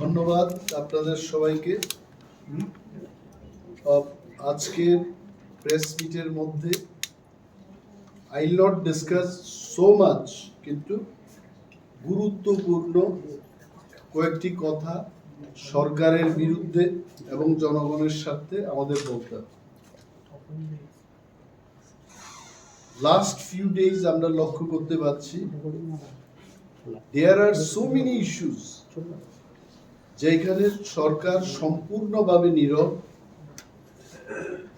ধন্যবাদ আপনাদের সবাইকে। আজকের প্রেস মিটের মধ্যে I will not discuss so much, কিন্তু গুরুত্বপূর্ণ কয়েকটি কথা সরকারের বিরুদ্ধে এবং জনগণের স্বার্থে আমাদের বলতে হবে। লাস্ট ফিউ ডেজ আমরা লক্ষ্য করতে পারছি দেয়ার আর সো মেনি ইস্যুস যেখানে সরকার সম্পূর্ণভাবে নীরব।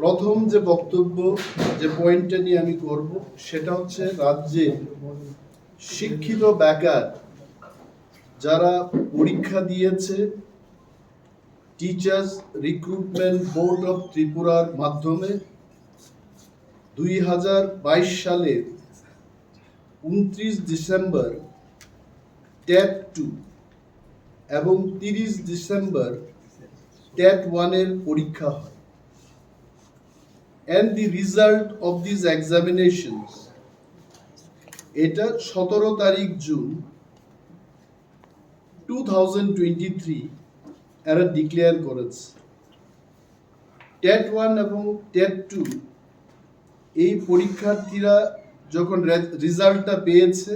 প্রথম যে বক্তব্য, যে পয়েন্টটা নিয়ে আমি করব, সেটা হচ্ছে রাজ্যে শিক্ষিত বেকার যারা পরীক্ষা দিয়েছে টিচার্স রিক্রুটমেন্ট বোর্ড অফ ত্রিপুরার মাধ্যমে 2022 সালের 29 ডিসেম্বর ট্যাট 2 এবং 30 ডিসেম্বর ট্যাট 1 এর পরীক্ষা হয়। And the result of these examinations, এটা 17 তারিখ জুন 2023 এরা ডিক্লেয়ার করেছে। ট্যাট 1 এবং ট্যাট 2 এই পরীক্ষার্থীরা যখন রেজাল্টটা পেয়েছে,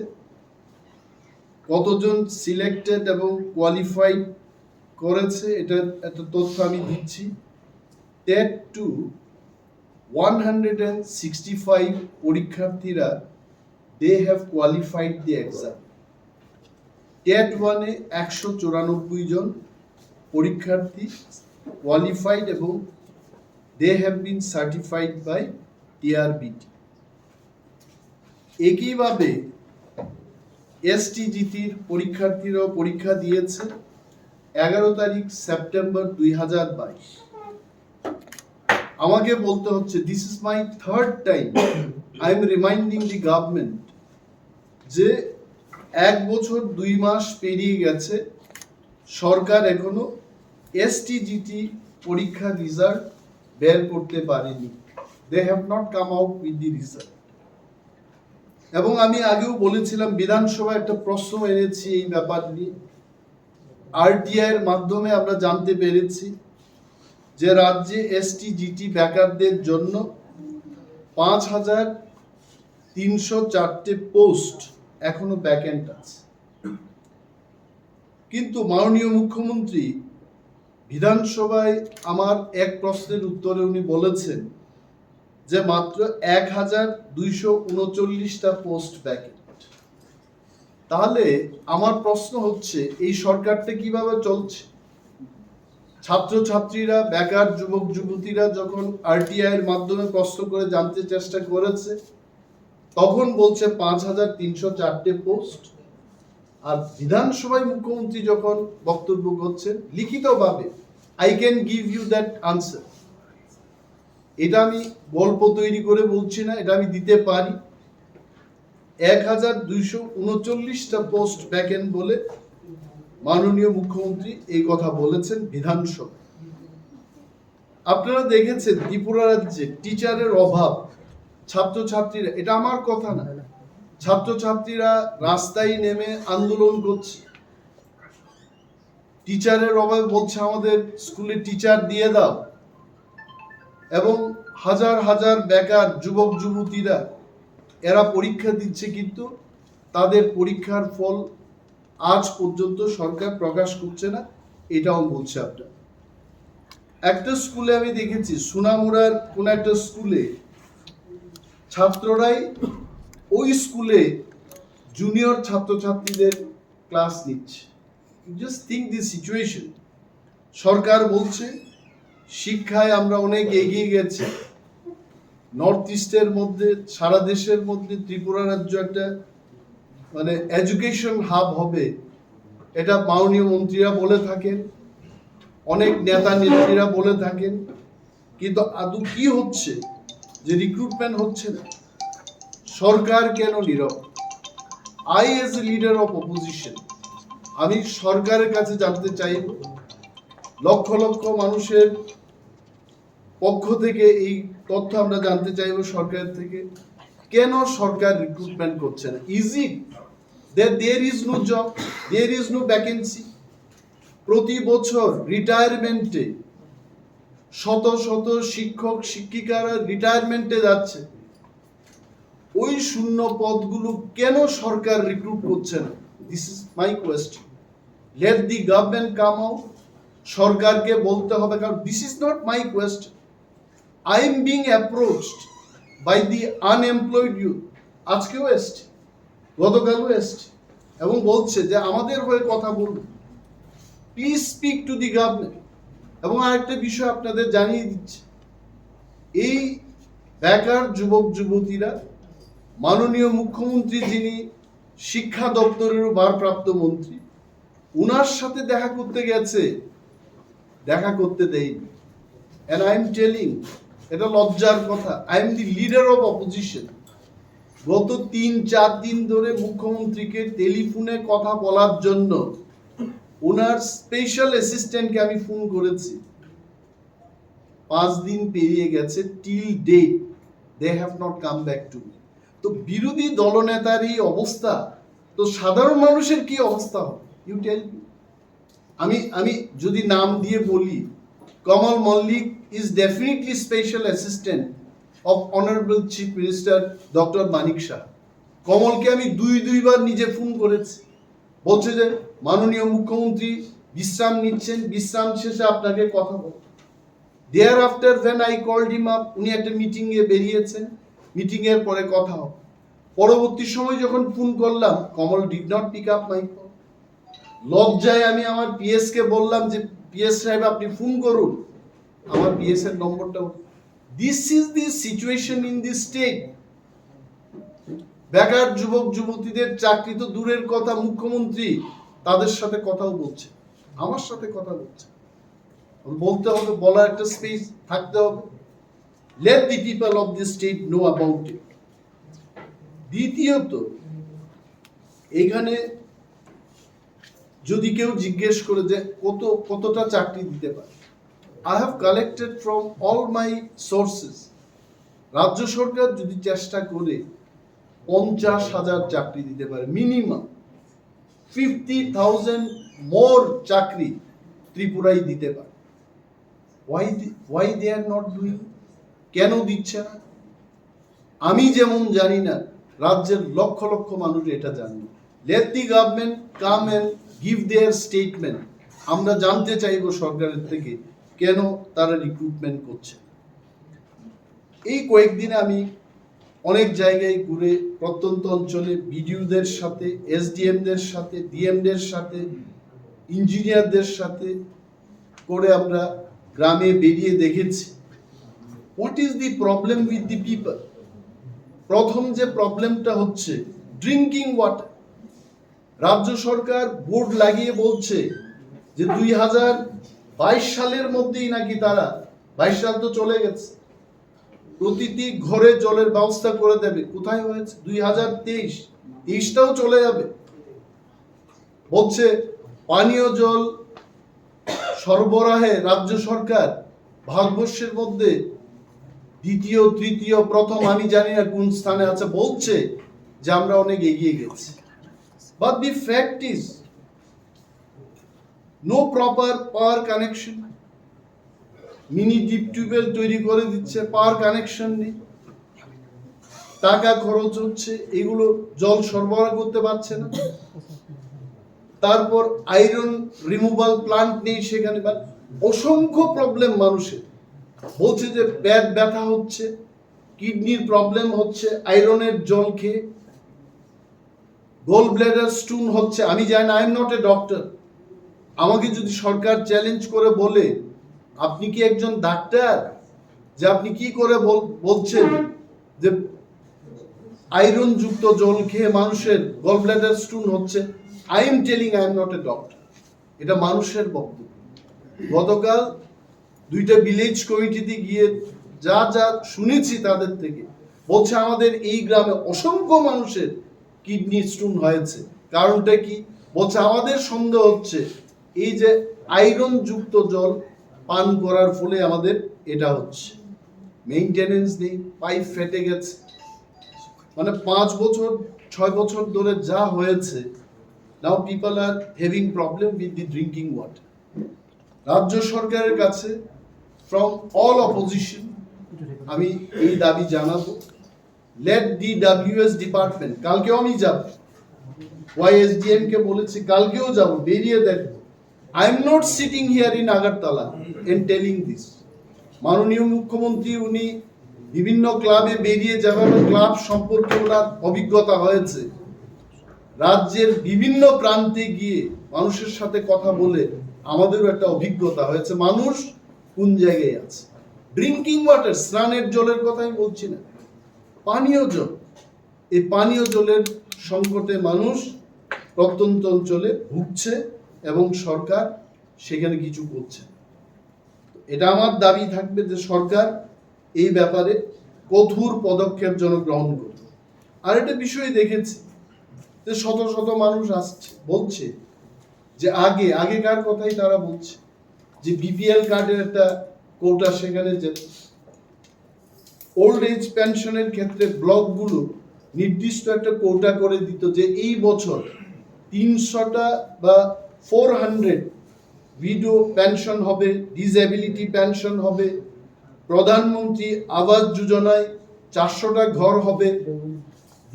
কতজন সিলেক্টেড এবং কোয়ালিফাইড করেছে এটা একটা তথ্য আমি দিচ্ছি। ট্যাট 2 165 পরীক্ষার্থীরা they have qualified the exam. ট্যাট 1 এ 194 জন পরীক্ষার্থী কোয়ালিফাইড এবং they have been certified by TRBT. একইভাবে এসটিজিটির পরীক্ষার্থীরাও পরীক্ষা দিয়েছে 11 তারিখ সেপ্টেম্বর 2022। আমাকে বলতে হচ্ছে, this is my third time I am reminding the government, যে 1 বছর 2 মাস পেরিয়ে গেছে, সরকার এখনো এসটিজিটি পরীক্ষার রেজাল্ট বের করতে পারেনি। They have not come out with the result. এবং আমি আগেও বলেছিলাম, বিধানসভায় একটা প্রশ্ন এনেছি এই ব্যাপার নিয়ে। আরটিআই এর মাধ্যমে আমরা জানতে পেরেছি যে রাজ্যে এসটিজিটি বেকারদের জন্য 5304টে পোস্ট এখনো ভ্যাকেন্ট আছে। কিন্তু মাননীয় মুখ্যমন্ত্রী বিধানসভায় আমার এক প্রশ্নের উত্তরে উনি বলেছেন যে মাত্র 1239টা পোস্ট ভ্যাকেন্ট। তাহলে আমার প্রশ্ন হচ্ছে, এই সরকারটা কিভাবে চলছে? ছাত্রছাত্রীরা, বেকার যুবক যুবতীরা যখন আরটিআই এর মাধ্যমে প্রশ্ন করে জানতে চেষ্টা করেছে, তখন বলছে 5304টে পোস্ট। আর বিধানসভায় মুখ্যমন্ত্রী যখন বক্তব্য করছেন লিখিতভাবে, I can give you that answer. এটা আমি গল্প তৈরি করে বলছি না, এটা আমি দিতে পারি। 1239টা পোস্ট ভ্যাকেন্ট বলে মাননীয় মুখ্যমন্ত্রী এই কথা বলেছেন বিধানসভা। আপনারা দেখেছেন ত্রিপুরা রাজ্যে টিচারের অভাব, ছাত্রছাত্রীরা, এটা আমার কথা না, ছাত্রছাত্রীরা রাস্তায় নেমে আন্দোলন করছে। টিচারের অভাবে বলছে আমাদের স্কুলে টিচার দিয়ে দাও। এবং হাজার হাজার বেকার যুবক যুবতীরা এরা পরীক্ষা দিচ্ছে, কিন্তু তাদের পরীক্ষার ফল আজ পর্যন্ত সরকার প্রকাশ করছে না, এটাও বলছে আপনার। একটা স্কুলে আমি দেখেছি, সোনামুড়ার কোন একটা স্কুলে ছাত্ররাই ওই স্কুলে জুনিয়র ছাত্রছাত্রীদের ক্লাস নিচ্ছে। Just think this situation. সরকার বলছে শিক্ষায় আমরা অনেক এগিয়ে গেছি, নর্থ ইস্টের মধ্যে, সারা দেশের মধ্যে ত্রিপুরা রাজ্য একটা মানে এডুকেশন হাব হবে, এটা মাননীয় মন্ত্রীরা বলে থাকেন, অনেক নেতা নেত্রীরা বলে থাকেন, কিন্তু আদৌ কি হচ্ছে? যে রিক্রুটমেন্ট হচ্ছে না, সরকার কেন নীরব? I as a leader of opposition, আমি সরকারের কাছে জানতে চাইব, লক্ষ লক্ষ মানুষের পক্ষ থেকে এই তথ্য আমরা জানতে চাইব সরকার থেকে, কেন সরকার রিক্রুটমেন্ট করছে না? Is it that there is no job, there is no vacancy? প্রতি বছর রিটায়ারমেন্টে শত শত শিক্ষক শিক্ষিকারা রিটায়ারমেন্টে যাচ্ছে, ওই শূন্য পদগুলো কেন সরকার রিক্রুট করছে না? This is my question. Let the government come out, সরকারকে বলতে হবে, কারণ this is not my question. I am being approached by the unemployed youth, আজকেও এসছে, গতকালও এসছে, এবং বলছে যে আমাদের হয়ে কথা বলুন, please speak to the government. এবং আরেকটা বিষয় আপনাদের জানিয়ে দিচ্ছি, এই বেকার যুবক যুবতীরা মাননীয় মুখ্যমন্ত্রী, যিনি শিক্ষা দপ্তরেরও ভারপ্রাপ্ত মন্ত্রী, উনার সাথে দেখা করতে গেছে, দেখা করতে দেয়নি। and I am telling, এটা লজ্জার কথা, I am the leader of opposition। গত 3-4 দিন ধরে মুখ্যমন্ত্রীকে টেলিফোনে কথা বলার জন্য ওনার স্পেশাল অ্যাসিস্ট্যান্টকে আমি ফোন করেছি, 5 দিন পেরিয়ে গেছে, till date they have not come back to me. তো বিরোধী দলনেতার এই অবস্থা, তো সাধারণ মানুষের কি অবস্থা হবে? You tell me. আমি যদি নাম দিয়ে বলি, Kamal Mallick is definitely special assistant of honourable chief minister doctor Manik Shah. কমলকে আমি দুইবার নিজে ফোন করেছি, বলছে যে মাননীয় মুখ্যমন্ত্রী বিশ্রাম নিচ্ছেন, বিশ্রাম শেষে আপনাকে কথা বল। There after when I called him up, উনি একটা মিটিং এ বেরিয়েছেন, মিটিং এর পরে কথা হবে। পরবর্তী সময় যখন ফোন করলাম, Kamal did not pick up my call. লজ্জায় আমি আমার পিএস কে বললাম যে পিএস সাহেব আপনি ফোন করুন, আমার পিএস এর নম্বরটা। This is the situation in the state. বেকার যুবক যুবতীদের চাকরি তো দূরের কথা, মুখ্যমন্ত্রী তাদের সাথে কথাও বলছে, আমার সাথে কথা বলছে। বলতে হবে, বলার একটা স্পেস থাকতে হবে। Late the people of the state know about it. দ্বিতীয়ত, এখানে যদি কেউ জিজ্ঞেস করে যে কতটা চাকরি দিতে পারে, I have collected from all my sources, রাজ্য সরকার যদি চেষ্টা করে 50,000 চাকরি দিতে পারে, মিনিমাম 50,000 মোর চাকরি ত্রিপুরায় দিতে পারে। Why they are not doing? কেন দিচ্ছে না? আমি যেমন জানি না, রাজ্যের লক্ষ লক্ষ মানুষ এটা জানে। Let the government come and give their statement। আমরা জানতে চাইব সরকারের থেকে কেন তারা রিক্রুটমেন্ট করছে। এই কয়েকদিনে আমি অনেক জায়গায় ঘুরে প্রত্যন্ত অঞ্চলে বিডিওদের সাথে, এসডিএমদের সাথে, ডিএমদের সাথে, ইঞ্জিনিয়ারদের সাথে করে আমরা গ্রামে বেরিয়ে দেখেছি what is the problem with the people. প্রথম যে প্রবলেমটা হচ্ছে ড্রিঙ্কিং ওয়াটার। রাজ্য সরকার বোর্ড লাগিয়ে বলছে যে 2022 সালের মধ্যেই নাকি তারা, 22 সাল তো চলে গেছে, প্রতিটি ঘরে জলের ব্যবস্থা করে দেবে। কোথায় হয়েছে? 2023টাও চলে যাবে। বলছে পানীয় জল সরবরাহে রাজ্য সরকার ভারতবর্ষের মধ্যে দ্বিতীয়, তৃতীয়, প্রথম, আমি জানি না কোন স্থানে আছে, বলছে যে আমরা অনেক এগিয়ে গেছি। But the fact is, no proper power connection। Mini deep tubewell তৈরি করে দিচ্ছে, পাওয়ার কানেকশন নেই, টাকা খরচ হচ্ছে, এগুলো জল সরবরাহ করতে পারছে না। তারপর আয়রন রিমুভাল প্লান্ট নেই সেখানে, অসংখ্য প্রবলেম মানুষের। বলছে যে পেট ব্যথা হচ্ছে, কিডনির প্রবলেম হচ্ছে আয়রনের জল খেয়ে, গোল ব্লাডার স্টোন হচ্ছে। আমি জানি না, I am not a doctor. আমাকে যদি সরকার চ্যালেঞ্জ করে বলে আপনি কি একজন ডাক্তার, যে আপনি কি করে বলছেন যে আয়রন যুক্ত জল খেয়ে মানুষের গল ব্লাডার স্টোন হচ্ছে, I am telling I am not a doctor. এটা মানুষের বক্তব্য। গতকাল 2টা ভিলেজ কমিটিতে গিয়ে যা যা শুনেছি তাদের থেকে, বলছে আমাদের এই গ্রামে অসংখ্য মানুষের কিডনি স্টোন হয়েছে। কারণটা কি? বলছে আমাদের সন্দেহ হচ্ছে এই যে আয়রন যুক্ত জল পান করার ফলে আমাদের এটা হচ্ছে। মেইনটেনেন্স নেই, পাইপ ফেটে গেছে, মানে 5 বছর 6 বছর ধরে যা হয়েছে। Now people are having problem with the drinking water. রাজ্য সরকারের কাছে ফ্রম অল অপোজিশন আমি এই দাবি জানাবো, লেট ডি ডাব্লিউএস ডিপার্টমেন্ট, কালকেও আমি যাব, ওয়াইএসডিএম কে বলেছি কালকেও যাব, বেরিয়ে দেখবো। I am not sitting here in Agartala and telling this. মাননীয় মুখ্যমন্ত্রী উনি বিভিন্ন ক্লাবে বেরিয়ে যাবেন, ক্লাব সম্পর্কে ওনার অভিজ্ঞতা হয়েছে, রাজ্যের বিভিন্ন প্রান্তে গিয়ে মানুষের সাথে কথা বলে আমাদেরও একটা অভিজ্ঞতা হয়েছে মানুষ কোন জায়গায় আছে। ড্রিঙ্কিং ওয়াটার, স্নানের জলের কথাই বলছি না, পানীয় জল, এই পানীয় জলের সংকটে মানুষ প্রত্যন্ত অঞ্চলে ভুগছে এবং সরকার সেখানে কিছু করছে। এটা আমার দাবি থাকবে যে সরকার এই ব্যাপারে কঠোর পদক্ষেপ যেন গ্রহণ করবে। আর একটা বিষয় দেখেছি যে শত শত মানুষ আসছে বলছে যে আগেকার কথাই তারা বলছে যে বিপিএল কার্ডের একটা কোটা, সেখানে যে ওল্ড এজ পেনশনের ক্ষেত্রে ব্লকগুলো নির্দিষ্ট একটা কোটা করে দিত যে এই বছর 300টা বা 400 ভিডো পেনশন হবে, ডিসএবিলিটি পেনশন হবে, প্রধানমন্ত্রী আবাস যোজনায় 400টা ঘর হবে।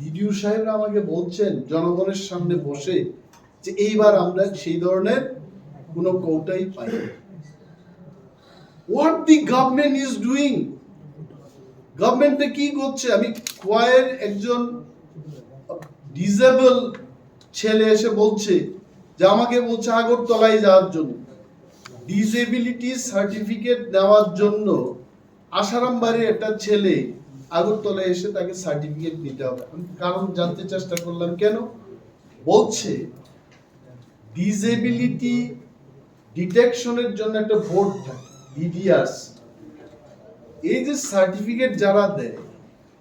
ভিডিও সাহেবরা আমাকে বলছেন জনগণের সামনে বসে যে এইবার আমরা সেই ধরনের কোনো কোটাই পাই না। What the government is doing, গভর্নমেন্টে কি করছে? আমি কোয়ায়ের একজন ডিসেবল ছেলে এসে বলছে যে আমাকে বলছে আগরতলায় যাওয়ার জন্য, ডিসেবিলিটি সার্টিফিকেট নেওয়ার জন্য আসারামবাড়ির একটা ছেলে আগরতলায় এসে তাকে সার্টিফিকেট নিতে হবে। আমি কারণ জানতে চেষ্টা করলাম কেন, বলছে ডিসেবিলিটি ডিটেকশনের জন্য একটা বোর্ড থাকে ডিডিআরস, এই যে সার্টিফিকেট যারা দেয়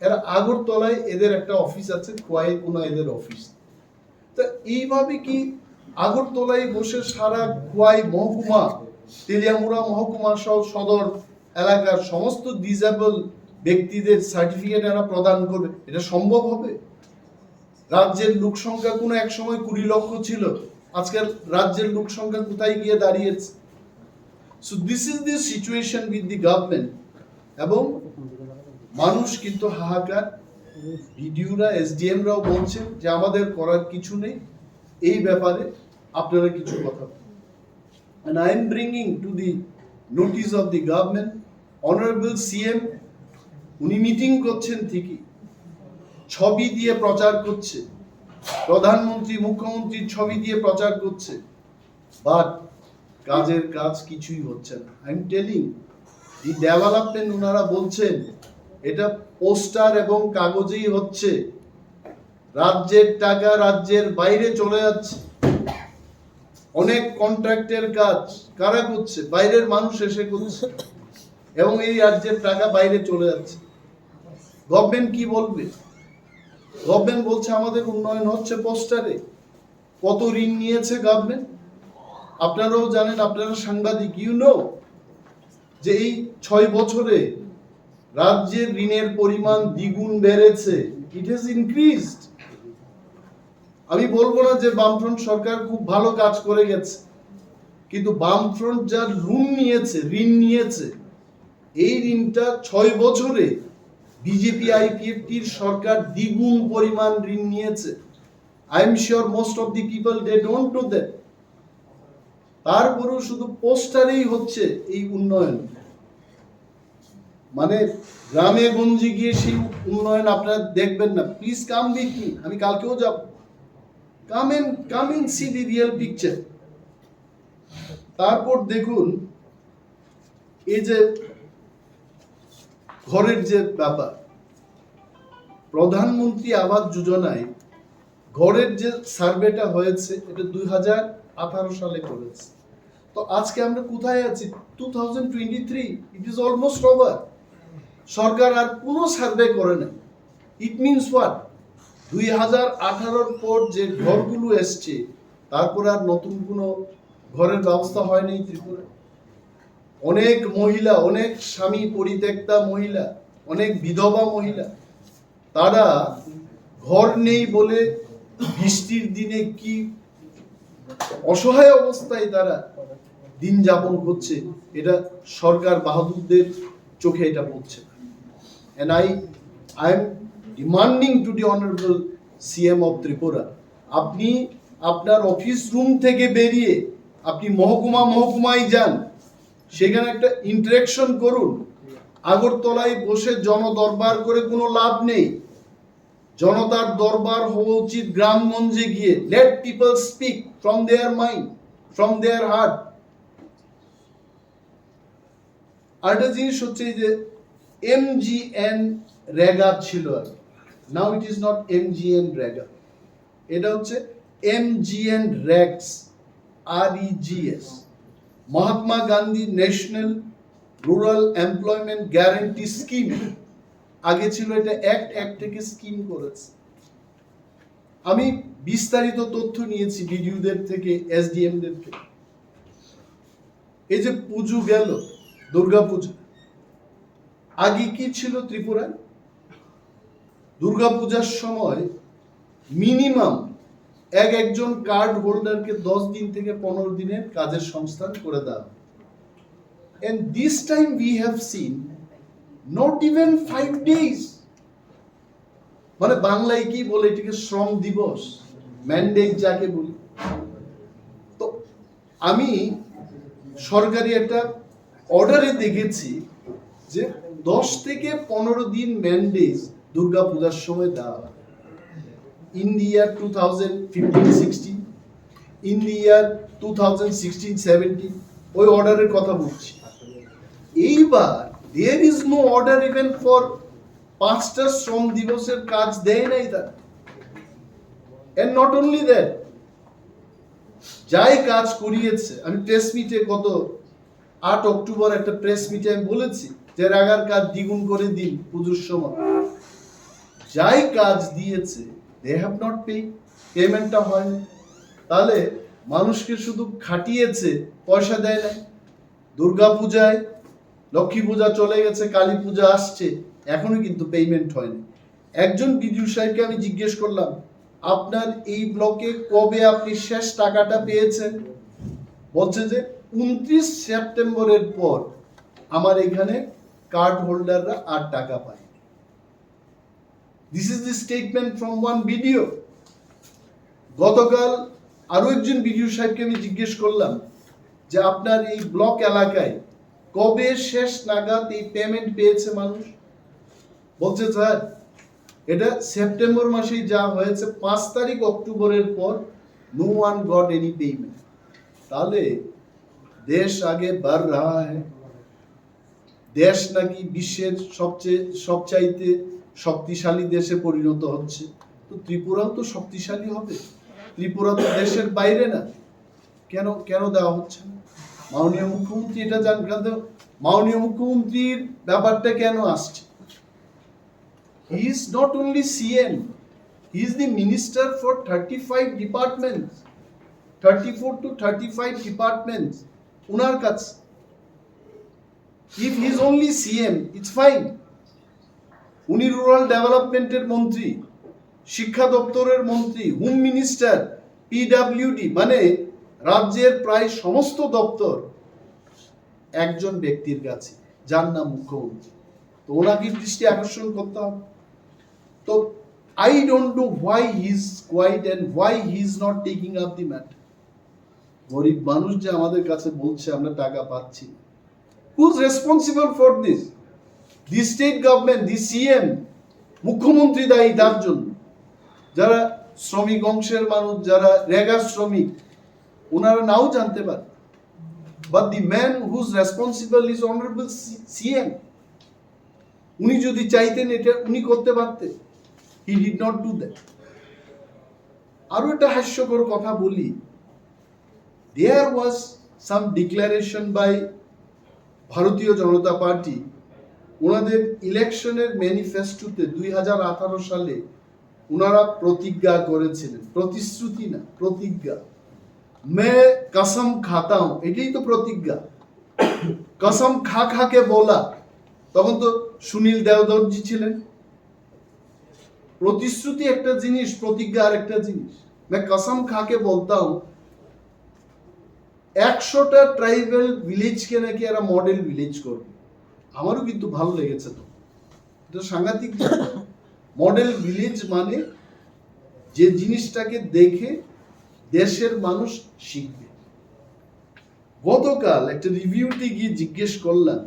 এরা আগরতলায় এদের একটা অফিস আছে, কোয়াই কোনো এদের অফিস। তো এইভাবে কি আগরতলায় বসে সারা কোয়াই মহকুমা, তেলিয়ামুড়া মহকুমা সহ সদর এলাকার সমস্ত ডিসেবল ব্যক্তিদের সার্টিফিকেট এরা প্রদান করবে? এটা সম্ভব হবে? রাজ্যের লোক সংখ্যা কোনো এক সময় 20 লক্ষ ছিল, আজকাল রাজ্যের লোক সংখ্যা কোথায় গিয়ে দাঁড়িয়েছে? So this is the situation with the government. এবং মানুষ কিন্তু হাহাকার, ভিডিওরা এসডিএমরাও বলছেন যে আমাদের করার কিছু নেই, এই ব্যাপারে আপনারা কিছু কথা বলুন। And I am bringing to the notice of the government, Honorable CM, উনি মিটিং করছেন ঠিকই, ছবি দিয়ে প্রচার করছে, প্রধানমন্ত্রী মুখ্যমন্ত্রীর ছবি দিয়ে প্রচার করছে, বাট কাজের কাজ কিছুই হচ্ছে না। I am telling the development, ওনারা বলছেন এটা পোস্টার এবং কাগজেই হচ্ছে, রাজ্যের টাকা রাজ্যের বাইরে চলে যাচ্ছে। অনেক কন্ট্রাক্টের কাজ কারা করছে? বাইরের মানুষ এসে করছে, এবং এই রাজ্যের টাকা বাইরে চলে যাচ্ছে। গভর্নমেন্ট কি বলবে? গভর্নমেন্ট বলছে আমাদের উন্নয়ন হচ্ছে পোস্টারে। কত ঋণ নিয়েছে গভর্নমেন্ট আপনারাও জানেন, আপনারা সাংবাদিক, ইউ নো যে এই 6 বছরে রাজ্যের ঋণের পরিমাণ দ্বিগুণ বেড়েছে, ইট হ্যাজ ইনক্রিজড। আমি বলবো না যে বামফ্রন্ট সরকার খুব ভালো কাজ করে গেছে, কিন্তু বামফ্রন্ট যা ঋণ নিয়েছে এই ঋণটা 6 বছরে বিজেপি আইপিএফটির সরকার দ্বিগুণ পরিমাণ ঋণ নিয়েছে। I am sure most of the people they don't know that. তারপরেও শুধু পোস্টারেই হচ্ছে এই উন্নয়ন, মানে গ্রামে গঞ্জে গিয়ে সেই উন্নয়ন আপনারা দেখবেন না। প্লিজ কাম উইথ মি, আমি কালকেও যাব। Come and see the real picture. তারপর দেখুন এই যে ঘরের যে ব্যাপার, প্রধানমন্ত্রী আবাস যোজনায় ঘরের যে সার্ভেটা হয়েছে এটা 2018 সালে করেছে। তো আজকে আমরা কোথায় আছি? 2023, ইট ইজ অলমোস্ট ওভার। সরকার আর কোনো সার্ভে করে না। It means what? 2018-র পর যে ঘরগুলো এসছে তারপর আর নতুন কোনো ঘরের ব্যবস্থা হয়নি ত্রিপুরা। অনেক মহিলা, অনেক স্বামী পরিত্যক্তা মহিলা, অনেক বিধবা মহিলা, তারা ঘর নেই বলে বৃষ্টির দিনে কি অসহায় অবস্থায় তারা দিন যাপন হচ্ছে, এটা সরকার বাহাদুরদের চোখে এটা পড়ছে। And I am demanding to the honorable CM of Tripura, আপনি আপনার অফিস রুম থেকে বেরিয়ে আপনি মহকুমায় যান, সেখানে একটা ইন্টারেকশন করুন। আগরতলায় বসে জনদরবার করে কোনো লাভ নেই। জনতার দরবার হওয়া উচিত গ্রামগঞ্জে গিয়ে। Let people speak from their mind, from their heart. আরেকটা জিনিস হচ্ছে যে MGN রেগা ছিল, now it is not MGN REGA, এটা হচ্ছে MGN REGS, REGS, Mahatma Gandhi national rural employment guarantee scheme. আগে ছিল এটা অ্যাক্ট থেকে স্কিম করেছে। আমি বিস্তারিত তথ্য নিয়েছি বিডিওদের থেকে, SDMদের থেকে। এই যে পুজো গেল, দুর্গা পূজা, আগে কি ছিল ত্রিপুরায়? দুর্গা পূজার সময় মিনিমাম একজন কার্ড হোল্ডারকে 10 দিন থেকে 15 দিনের কাজের সংস্থান করে দেওয়া। And this time we have seen not even 5 days, মানে বাংলায় কি বলে এটাকে, শ্রম দিবস, ম্যান্ডেট যাকে বলি। তো আমি সরকারি একটা অর্ডারে দেখেছি যে 10 থেকে 15 দিন ম্যান্ডেট দুর্গা পূজার সময় দেওয়া হয়। In the year 2015-16, in the ইয়ার 2016-17, ওই অর্ডারের কথা বলছি। এইবার there is no order even for 5টা শ্রম দিবসের কাজ দেয় নাই তার। and not only that, যাই কাজ করিয়েছে, আমি প্রেস মিটে গত 8 অক্টোবর একটা প্রেস মিটে আমি বলেছি যে রাগার কাজ দ্বিগুণ করে দিন পুজোর সময়। যাই কাজ দিয়েছে they have not paid, পেমেন্টটা হয় না। তাহলে মানুষকে শুধু খাটিয়েছে, পয়সা দেয় না। দুর্গা পূজায়, লক্ষ্মী পূজা চলে গেছে, কালী পূজা আসছে, এখনো কিন্তু পেমেন্ট হয়নি। একজন বিডিও সাহেবকে আমি জিজ্ঞেস করলাম, আপনার এই ব্লকে কবে আপনি শেষ টাকাটা পেয়েছেন? বলছে যে 29 সেপ্টেম্বরের পর আমার এখানে কার্ড হোল্ডাররা আর টাকা পায়। This is the statement from one video. গতকাল আরো একজন বিডিও সাহেবকে আমি জিজ্ঞেস করলাম যে আপনার এই ব্লক এলাকায় কবে শেষ নাগাদ এই পেমেন্ট পেয়েছে মানুষ? বলছে স্যার এটা সেপ্টেম্বর মাসেই যা হয়েছে, 5 তারিখ অক্টোবরের পর no one got any payment. তাহলে দেশ আগে বাড় রাহা হ্যায়, দেশ নাকি বিশ্বের সবচাইতে শক্তিশালী দেশে পরিণত হচ্ছে। তো ত্রিপুরাও তো শক্তিশালী হবে, ত্রিপুরা তো দেশের বাইরে না। কেন দেওয়া হচ্ছে না? মাননীয় মুখ্যমন্ত্রী এটা জানতে, মাননীয় মুখ্যমন্ত্রীর ব্যাপারটা কেন আসছে? He is not only CM, he is the minister for 35 departments, 34 to 35 departments উনার কাছে। If he is only CM, it's fine. উনি রুরাল ডেভেলপমেন্টের মন্ত্রী, শিক্ষা দপ্তরের মন্ত্রী, হোম মিনিস্টার, PWD, মানে রাজ্যের প্রায় সমস্ত দপ্তর একজন ব্যক্তির কাছে, যার নাম মুখ্যমন্ত্রী। তো ওনাকে দৃষ্টি আকর্ষণ করতে হবে। তো I don't know why he is quiet and why he is not taking up the matter. গরিব মানুষ যে আমাদের কাছে বলছে আমরা টাকা পাচ্ছি, who is responsible for this? The state government, the CM, মুখ্যমন্ত্রী দায়ী তার জন্য। যারা শ্রমিক অংশের মানুষ, যারা রেগা শ্রমিক, ওনারা নাও জানতে পারে, but the man who is responsible is honorable CM. উনি যদি চাইতেন এটা উনি করতে পারতেন, he did not do that. আরো একটা হাস্যকর কথা বলি, there was some declaration by ভারতীয় জনতা পার্টি, ওনাদের ইলেকশনের ম্যানিফেস্টোতে 2018 সালে ওনারা প্রতিজ্ঞা করেছিলেন, প্রতিশ্রুতি না, প্রতিজ্ঞা। মে কসম খাতা হুঁ, এটাই তো প্রতিজ্ঞা। কসম খাকে বলা, তখন তো সুনীল দেওধরজি ছিলেন। প্রতিশ্রুতি একটা জিনিস, প্রতিজ্ঞা আর একটা জিনিস। मैं कसम खा के बोलता हूं 100টা ট্রাইবাল ভিলেজকে নাকি এরা মডেল ভিলেজ করবে। আমারও কিন্তু ভালো লেগেছে, তো এটা সাংঘাতিক। মডেল ভিলেজ মানে যে জিনিসটাকে দেখে দেশের মানুষ শিখবে। গতকাল একটা রিভিউতে গিয়ে জিজ্ঞেস করলাম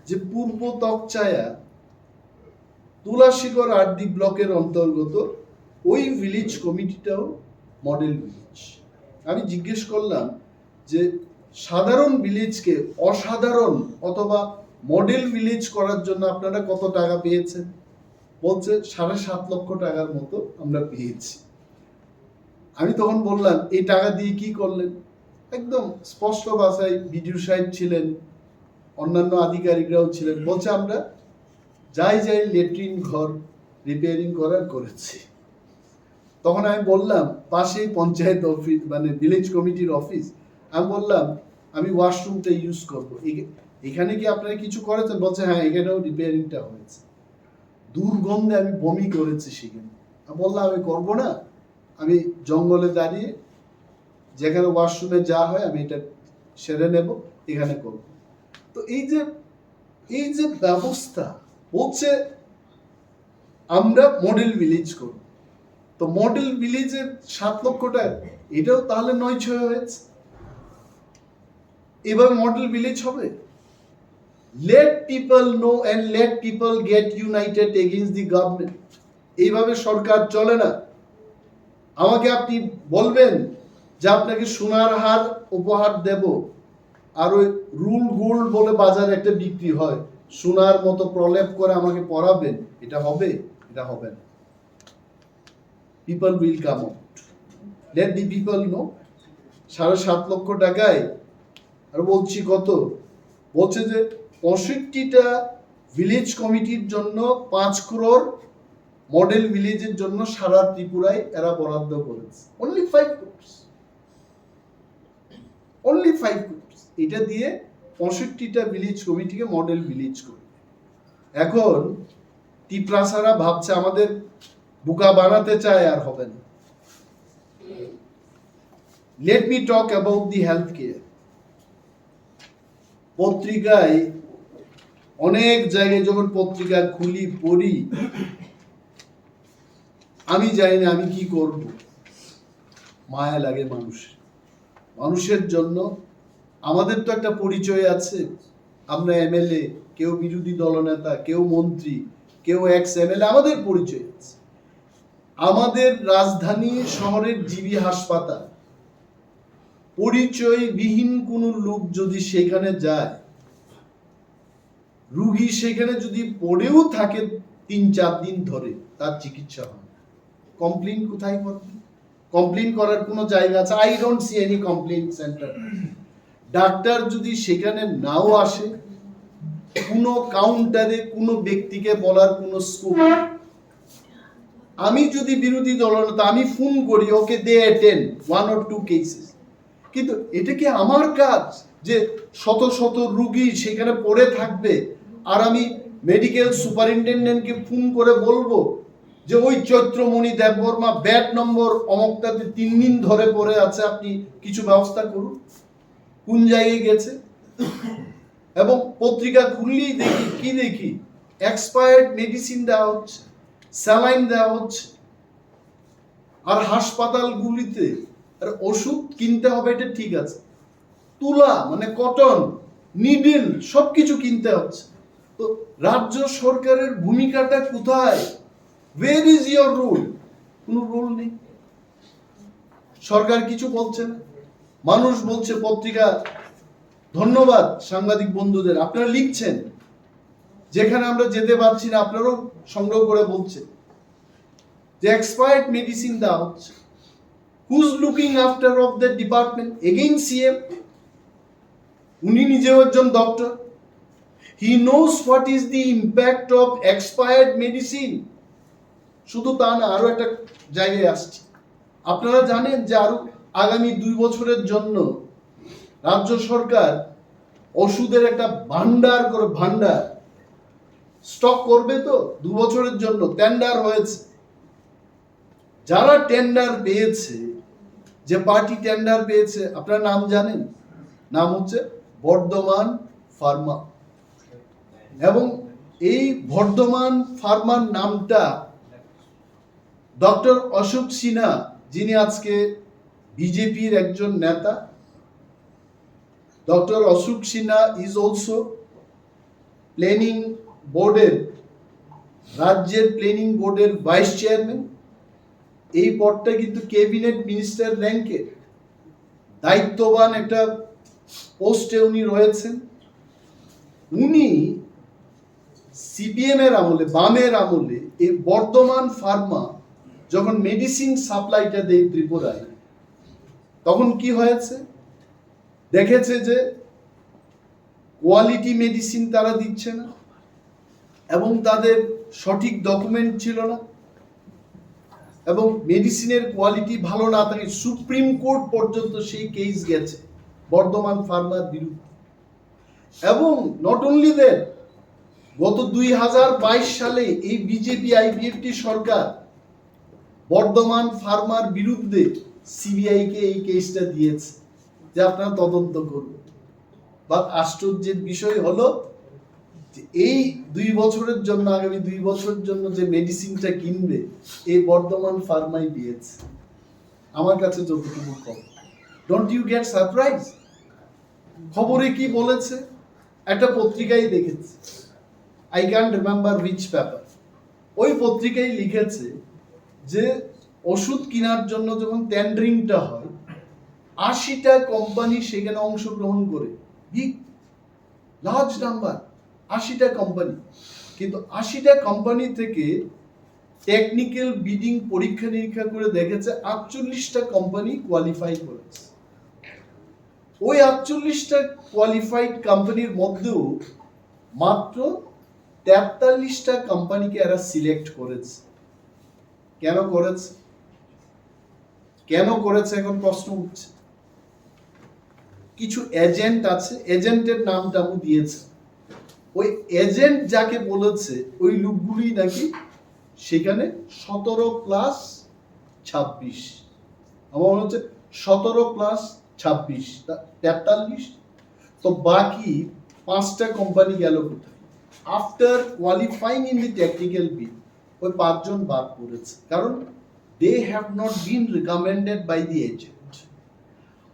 যে পূর্ব তকচায়া তুলাশিগড় আরডি ব্লকের অন্তর্গত ওই ভিলেজ কমিটিটাও মডেল ভিলেজ। আমি জিজ্ঞেস করলাম যে সাধারণ ভিলেজকে অসাধারণ অথবা মডেল ভিলেজ করার জন্য আপনারা কত টাকা পেয়েছেন? বলছে 7.5 লক্ষ টাকার মতো আমরা পেয়েছি। আমি তখন বললাম এই টাকা দিয়ে কি করলেন? একদম স্পষ্ট ভাষায় বিডিও সাহেব ছিলেন, অন্যান্য আধিকারিকরাও ছিলেন, বলছে আমরা যাই লেট্রিন ঘর রিপেয়ারিং করার করেছি। তখন আমি বললাম পাশেই পঞ্চায়েত অফিস মানে ভিলেজ কমিটির অফিস, আমি বললাম আমি ওয়াশরুমটা ইউজ করব, এখানে কি আপনারা কিছু করেছেন? বলছে হ্যাঁ এখানেও রিপেয়ারিংটা হয়েছে। দুর্গন্ধে আমি বমি করেছি সেখানে। আমি বললাম আমি করব না, আমি জঙ্গলে দাঁড়িয়ে যেখানে ওয়াশরুমে যা হয় আমি এটা সেরে নেব, এখানে করব। তো এই যে ব্যবস্থা বলছে আমরা মডেল ভিলেজ করব, তো মডেল ভিলেজের 7 লক্ষ টাকা, এটাও তাহলে 9-6 হয়েছে। এভাবে মডেল ভিলেজ হবে? Let people know and let people get united against the government. এইভাবে সরকার চলে না। আমাকে আপনি বলবেন যে আপনাকে সোনার হার উপহার দেব, আর ওই রুল গোল্ড বলে বাজারে একটা বিক্রি হয়, সোনার মতো প্রলেপ করে আমাকে পরাবেন, এটা হবে? এটা হবে না। People will come out. Let the people know. 7.5 লক্ষ টাকায়, আর বলছি কত, বলছে যে 65টা ভিলেজ কমিটির জন্য 5 করোড় মডেল ভিলেজের জন্য সারা ত্রিপুরায় এরা বরাদ্দ করেছে। Only 5 crores. Only 5 crores. এটা দিয়ে 65টা ভিলেজ কমিটিকে মডেল ভিলেজ করবে। এখন টিপ্রাসারা ভাবছে আমাদের বোকা বানাতে চায়, আর হবে না। Let me talk about the health care. পত্রিকায় অনেক জায়গায় যখন পত্রিকা খুলি পড়ি, আমি জানি না আমি কি করব, মায়া লাগে মানুষের জন্য। আমাদের তো একটা পরিচয় আছে, আমরা এমএলএ, কেউ বিরোধী দলনেতা, কেউ মন্ত্রী, কেউ এক্স এমএলএ, আমাদের পরিচয় আছে। আমাদের রাজধানী শহরের জিবি হাসপাতাল, পরিচয়বিহীন কোন লোক যদি সেখানে যায়, রুগী সেখানে যদি পড়েও থাকে 3-4 দিন ধরে, তার চিকিৎসা হয়। কমপ্লেইন কোথায় করবে? কমপ্লেইন করার কোনো জায়গা আছে? I don't see any complain centre. Doctor যদি সেখানে নাও আসে, কোনো কাউন্টারে কোনো ব্যক্তিকে বলার কোনো স্কোপ। আমি যদি বিরোধী দলনেতা, আমি ফোন করি, ওকে দে অ্যাটেন্ড 1 or 2 কেসেস, কিন্তু এটা কি আমার কাজ যে শত শত রুগী সেখানে পড়ে থাকবে আর আমি মেডিকেল সুপারিনটেন্ডেন্টকে ফোন করে বলবো যে ওই চৈত্রমণি দেববর্মা ব্যাট নম্বর অমকটাতে 3 দিন ধরে পড়ে আছে, আপনি কিছু ব্যবস্থা করুন? কোন জায়গায় গেছে? এবং পত্রিকা খুললেই দেখি এক্সপায়ার্ড মেডিসিন দেওয়া হচ্ছে, স্যালাইন দেওয়া হচ্ছে। আর হাসপাতালগুলিতে আর ওষুধ কিনতে হবে, এটা ঠিক আছে, তুলা মানে কটন, নিডল সবকিছু কিনতে হচ্ছে। তো রাজ্য সরকারের ভূমিকাটা কোথায়? Where is your rule? কোনো রুল নেই, সরকার কিছু বলছে না। মানুষ বলছে, পত্রিকা, ধন্যবাদ সাংবাদিক বন্ধুদের, আপনারা লিখছেন, যেখানে আমরা যেতে পারছি না আপনারাও সংগ্রহ করে বলছেন যে এক্সপায়ার্ড মেডিসিন দেওয়া হচ্ছে। Who's looking after of the department? Again CM. উনি নিজেও একজন doctor, he knows what is the impact of expired medicine. শুধু তা না, আরো একটা জায়গায় আসছে। আপনারা জানেন যে আরো আগামী 2 বছরের জন্য রাজ্য সরকার ওষুধের একটা ভান্ডার স্টক করবে। তো 2 বছরের জন্য টেন্ডার হয়েছে। যারা টেন্ডার পেয়েছে, যে পার্টি টেন্ডার পেয়েছে, আপনারা নাম জানেন? নাম হচ্ছে বর্ধমান ফার্মা। এবং এই বর্ধমান ফার্মার নামটা ডক্টর অশোক সিনহা, যিনি আজকে বিজেপির একজন নেতা, doctor Ashok Sinha is also planning বোর্ডের, রাজ্যের প্ল্যানিং বোর্ডের ভাইস চেয়ারম্যান। এই পদটা কিন্তু ক্যাবিনেট মিনিস্টার র্যাঙ্কের দায়িত্ববান একটা পোস্টে উনি রয়েছেন। উনি সিপিএম এর আমলে, বামের আমলে, এই বর্ধমান ফার্মা যখন মেডিসিন সাপ্লাইটা দেয় ত্রিপুরায়, তখন কি হয়েছে, দেখেছে যে কোয়ালিটি মেডিসিন তারা দিচ্ছে না এবং তাদের সঠিক ডকুমেন্ট ছিল না এবং মেডিসিনের কোয়ালিটি ভালো না থাকে, সুপ্রিম কোর্ট পর্যন্ত সেই কেস গেছে বর্ধমান ফার্মার বিরুদ্ধে। এবং নট অনলি দ্যাট, গত 2022 সালে এই বিজেপি আইপিএফটি সরকার বর্ধমান ফার্মার বিরুদ্ধে সিবিআই কে এই কেসটা দিয়েছে যে আপনারা তদন্ত করুন। বা আশ্চর্যের বিষয় হলো যে এই 2 বছরের জন্য, আগামী 2 বছরের জন্য যে মেডিসিনটা কিনবে, এই বর্ধমান ফার্মাই দিয়েছে আমার কাছে যতটুকু খবর। Don't you get surprise? খবরে কি বলেছে, একটা পত্রিকায় দেখেছে, I can't remember which paper, ওই পত্রিকায় লিখেছে যে ওষুধ কেনার জন্য যখন টেন্ডারিংটা হয়, 80টা কোম্পানি সেখানে অংশগ্রহণ করে, বিগ লার্জ নাম্বার, 80টা কোম্পানি। কিন্তু 80টা কোম্পানি থেকে টেকনিক্যাল বিডিং পরীক্ষা নিরীক্ষা করে দেখেছে 48টা কোম্পানি কোয়ালিফাই করেছে। ওই 48টা কোয়ালিফাইড কোম্পানির মধ্যেও মাত্র 43টা কোম্পানিকে এরা সিলেক্ট করেছে। কেন করেছে? কেন করেছে এখন প্রশ্ন উঠছে। কিছু এজেন্ট আছে, এজেন্টের নামটা আমি দিয়েছে, ওই এজেন্ট যাকে বলেছে ওই লোকগুলি নাকি সেখানে 17+26, আমার মনে হচ্ছে 17+26, 43। তো বাকি 5টা কোম্পানি গেল কোথায়? After qualifying in the technical bid, ওই 5 জন বাদ পড়েছে, কারণ they have not been recommended by the agent.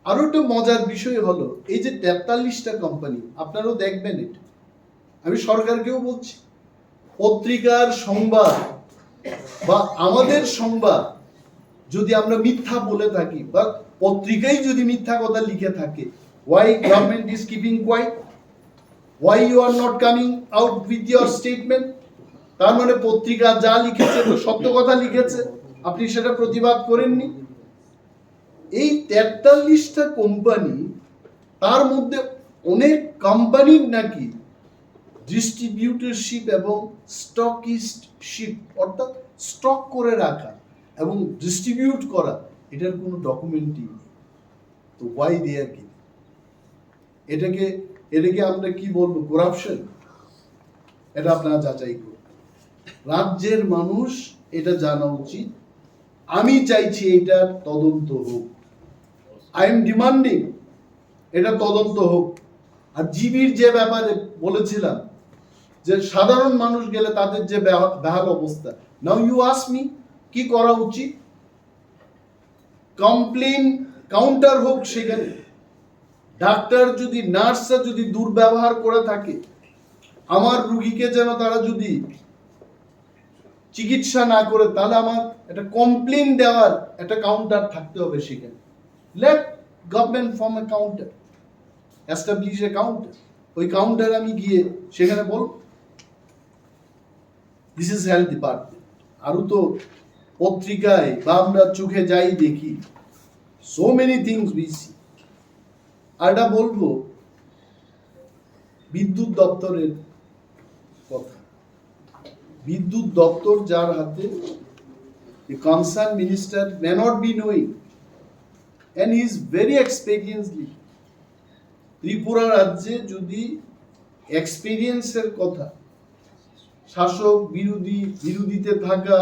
আরো একটা মজার বিষয় হলো, এই যে 43টা কোম্পানি, আপনারাও দেখবেন এটা, আমি সরকারকেও বলছি, পত্রিকার সংবাদ বা আমাদের সংবাদ যদি আমরা মিথ্যা বলে থাকি বা পত্রিকায় যদি মিথ্যা কথা লিখে থাকে, why government is keeping quiet, why you are not coming out with your statement? তার মানে পত্রিকা যা লিখেছে তো সত্য কথা লিখেছে, আপনি সেটা প্রতিবাদ করেননি। এই 43টা কোম্পানি, তার মধ্যে অনেক কোম্পানির নাকি ডিস্ট্রিবিউটরশিপ এবং স্টকিস্টশিপ, অর্থাৎ স্টক করে রাখা এবং ডিস্ট্রিবিউট করা, এটার কোনো ডকুমেন্টই নেই। তো ওয়াই দেয়ার কি? এটাকে আমরা কি বলবো? করাপশন? এটা আপনারা যাচাই করুন। রাজ্যের মানুষ এটা জানা উচিত। আমি চাইছি এটার তদন্ত হোক। আই এম ডিমান্ডিং এটা তদন্ত হোক। আর জিবির যে ব্যাপারে বলেছিলাম যে সাধারণ মানুষ গেলে তাদের যে বেহাল অবস্থা, নাও ইউ আস্ক মি কি করা উচিত? কমপ্লেন কাউন্টার হোক, সেখানে ডাক্তার যদি, নার্সরা যদি দুর্ব্যবহার করে থাকে, আমার রুগীকে যেন তারা যদি চিকিৎসা না করে, তাহলে আমার একটা কমপ্লেন দেওয়ার একটা কাউন্টার থাকতে হবে সেখানে। Let government form a counter, establish a counter. ওই কাউন্টারে আমি গিয়ে সেখানে বল, দিস ইজ হেলথ ডিপার্টমেন্ট। আরো তো পত্রিকায় বা আমরা চোখে যাই দেখি, so many things we see. আর এটা বলবো বিদ্যুৎ দপ্তরের কথা। বিদ্যুৎ দপ্তর যার হাতে, the concerned minister may not be knowing and he is very experiencedly। Tripura রাজ্যে যদি এক্সপিরিয়েন্সের কথা, শাসক বিরোধীতে থাকা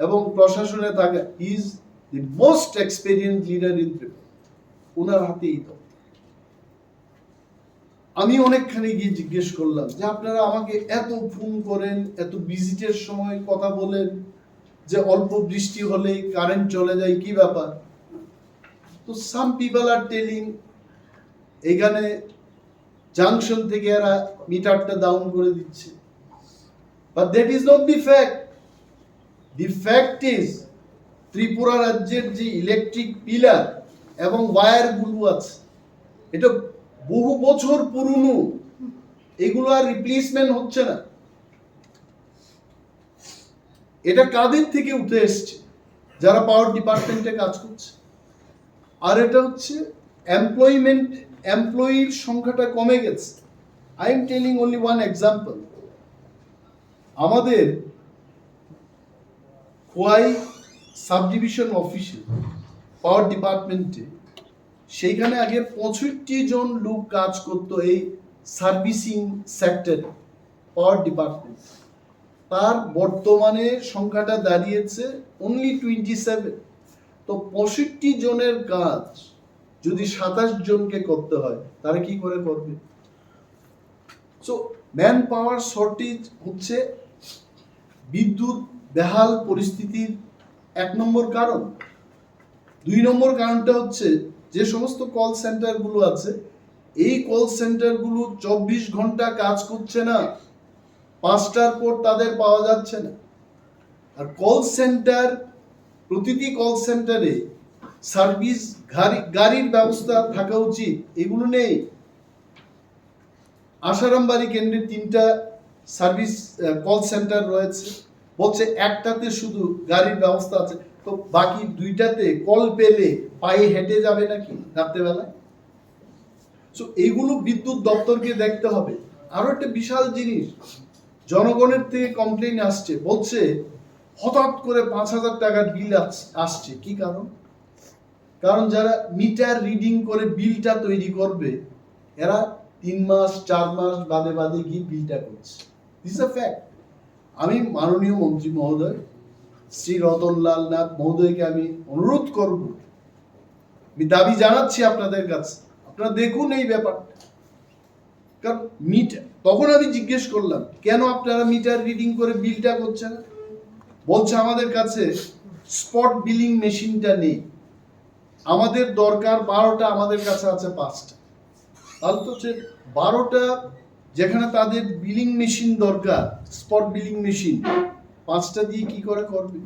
এবং প্রশাসনে থাকা, he is the most experienced leader in Tripura। ওনার হাতে এই দপ্তর। আমি অনেকখানি গিয়ে জিজ্ঞেস করলাম যে আপনারা আমাকে এত ফোন করেন, এত ভিজিটের সময় কথা বলেন, যে অল্প বৃষ্টি হলেই কারেন্ট চলে যায়, কি ব্যাপার? তো সাম পিপল আর টেলিং এখানে জাংশন থেকে এরা মিটারটা ডাউন করে দিচ্ছে, but that is not the fact. The fact is Tripura রাজ্যের যে ইলেকট্রিক পিলার এবং ওয়্যার গুলো আছে এটা বহু বছর পুরনো, এগুলো আর রিপ্লেসমেন্ট হচ্ছে না। এটা কাদের থেকে উঠে এসছে? যারা পাওয়ার ডিপার্টমেন্টে কাজ করছে। আর এটা হচ্ছে এমপ্লয়ির সংখ্যাটা কমে গেছে। I am telling only one example. আমাদের খোয়াই সাব ডিভিশন অফিসে পাওয়ার ডিপার্টমেন্টে, সেইখানে আগে 65 জন লোক কাজ করতো এই সার্ভিসিং সেক্টর পাওয়ার ডিপার্টমেন্ট। তার বর্তমানে সংখ্যাটা দাঁড়িয়েছে অনলি 27। তো 65 জনের কাজ যদি 27 জনকে করতে হয়, তারা কি করে করবে? সো ম্যান পাওয়ার শর্টেজ হচ্ছে বিদ্যুৎ বেহাল পরিস্থিতির 1 নম্বর কারণ। 2 নম্বর কারণটা হচ্ছে যে সমস্ত কল সেন্টার গুলো আছে, এই কল সেন্টার গুলো 24 ঘন্টা কাজ করছে না, 5টার পর তাদের পাওয়া যাচ্ছে না। আর কল সেন্টার, প্রতিটি কল সেন্টারে সার্ভিস গাড়ির ব্যবস্থা থাকা উচিত, এগুলো নেই। আশারামবাড়ি কেন্দ্রে 3টা সার্ভিস কল সেন্টার রয়েছে, বলছে একটাতে শুধু গাড়ির ব্যবস্থা আছে, তো বাকি 2টাতে কল পেলে পায়ে হেঁটে যাবে নাকি রাত্রেবেলায়? সো এইগুলো বিদ্যুৎ দপ্তরকে দেখতে হবে। আরো একটা বিশাল জিনিস, জনগণের থেকে কমপ্লেইন আসছে, বলছে হঠাৎ করে 5,000 টাকার বিল আসছে। কি কারণ? কারণ যারা মিটার রিডিং করে বিলটা তৈরি করবে, এরা 3 মাস 4 মাস বাদে বাদে গিয়ে বিলটা করছে। This is a fact. আমি মাননীয় মন্ত্রী মহোদয় শ্রী রতনলাল নাথ মহোদয়কে আমি অনুরোধ করব, আমি দাবি জানাচ্ছি আপনাদের কাছে, আপনারা দেখুন এই ব্যাপারটা। কারণ মিটার, তখন আমি জিজ্ঞেস করলাম কেন আপনারা মিটার রিডিং করে বিলটা করছেন? বলছে আমাদের কাছে স্পট বিলিং মেশিনটা নেই, আমাদের দরকার 12টা, আমাদের কাছে আছে 5টা। তাহলে তো 12টা যেখানে তাদের বিলিং মেশিন দরকার, স্পট বিলিং মেশিন, 5টা দিয়ে কি করে করবে?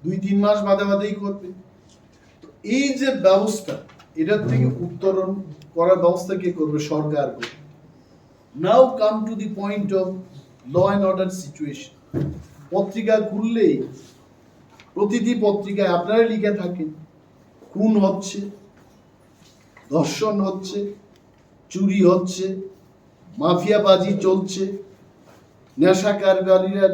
2-3 মাস বাদে বাদেই করবে। তো এই যে ব্যবস্থা, এটার থেকে উত্তরণ করার ব্যবস্থা কে করবে? সরকার করবে। Now come to the point of law and order situation. পত্রিকা খুললেই, প্রতিটি পত্রিকায় আপনারা লিখে থাকেন খুন হচ্ছে, ধর্ষণ হচ্ছে, চুরি হচ্ছে, মাফিয়াবাজি চলছে, নেশা কারবারিরা